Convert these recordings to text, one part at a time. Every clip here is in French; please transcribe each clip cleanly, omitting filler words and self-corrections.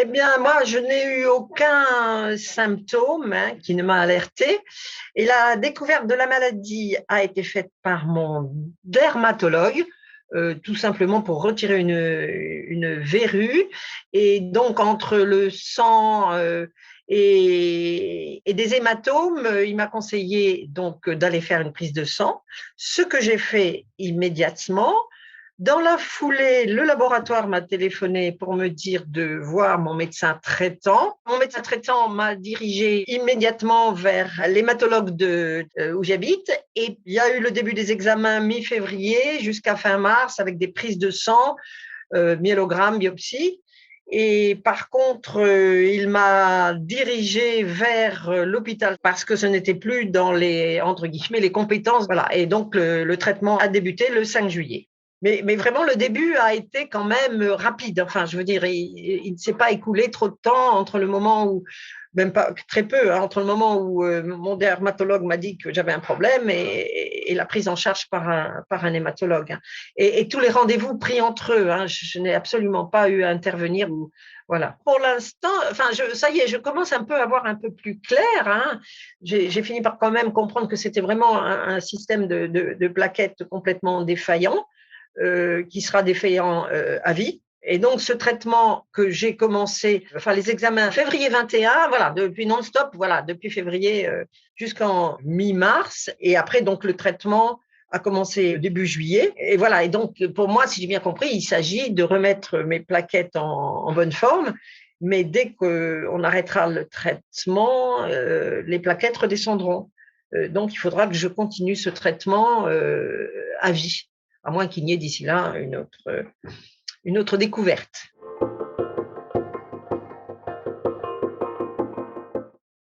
Eh bien, moi, je n'ai eu aucun symptôme qui ne m'a alerté. Et la découverte de la maladie a été faite par mon dermatologue, tout simplement pour retirer une verrue. Et donc, entre le sang et des hématomes, il m'a conseillé donc d'aller faire une prise de sang, ce que j'ai fait immédiatement. Dans la foulée, le laboratoire m'a téléphoné pour me dire de voir mon médecin traitant. Mon médecin traitant m'a dirigé immédiatement vers l'hématologue où j'habite. Et il y a eu le début des examens mi-février jusqu'à fin mars avec des prises de sang, myélogramme, biopsie. Et par contre, il m'a dirigé vers l'hôpital parce que ce n'était plus dans entre guillemets, les compétences. Voilà. Et donc, le traitement a débuté le 5 juillet. Mais vraiment, le début a été quand même rapide. Enfin, je veux dire, il ne s'est pas écoulé trop de temps entre le moment où, même pas très peu, hein, entre le moment où mon dermatologue m'a dit que j'avais un problème et la prise en charge par un hématologue. Hein. Et tous les rendez-vous pris entre eux. Hein, je n'ai absolument pas eu à intervenir. Voilà. Pour l'instant, enfin, ça y est, je commence un peu à voir un peu plus clair. Hein. J'ai fini par quand même comprendre que c'était vraiment un système de plaquettes complètement défaillant. Qui sera défaillant à vie. Et donc, ce traitement que j'ai commencé, enfin, les examens février 21, voilà, depuis non-stop, voilà, depuis février jusqu'en mi-mars. Et après, donc, le traitement a commencé début juillet. Et voilà. Et donc, pour moi, si j'ai bien compris, il s'agit de remettre mes plaquettes en bonne forme. Mais dès qu'on arrêtera le traitement, les plaquettes redescendront. Donc, il faudra que je continue ce traitement à vie, à moins qu'il n'y ait d'ici là une autre découverte.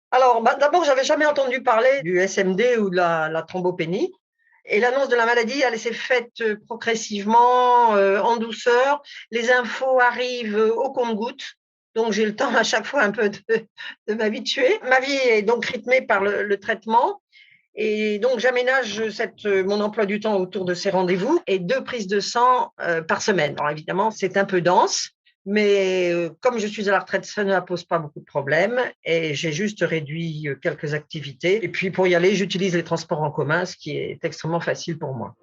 Alors, d'abord, j'avais jamais entendu parler du SMD ou de la thrombopénie. Et l'annonce de la maladie, elle s'est faite progressivement, en douceur. Les infos arrivent au compte-gouttes. Donc, j'ai le temps à chaque fois un peu de m'habituer. Ma vie est donc rythmée par le traitement. Et donc, j'aménage mon emploi du temps autour de ces rendez-vous et 2 prises de sang par semaine. Alors, évidemment, c'est un peu dense, mais comme je suis à la retraite, ça ne pose pas beaucoup de problèmes et j'ai juste réduit quelques activités. Et puis, pour y aller, j'utilise les transports en commun, ce qui est extrêmement facile pour moi.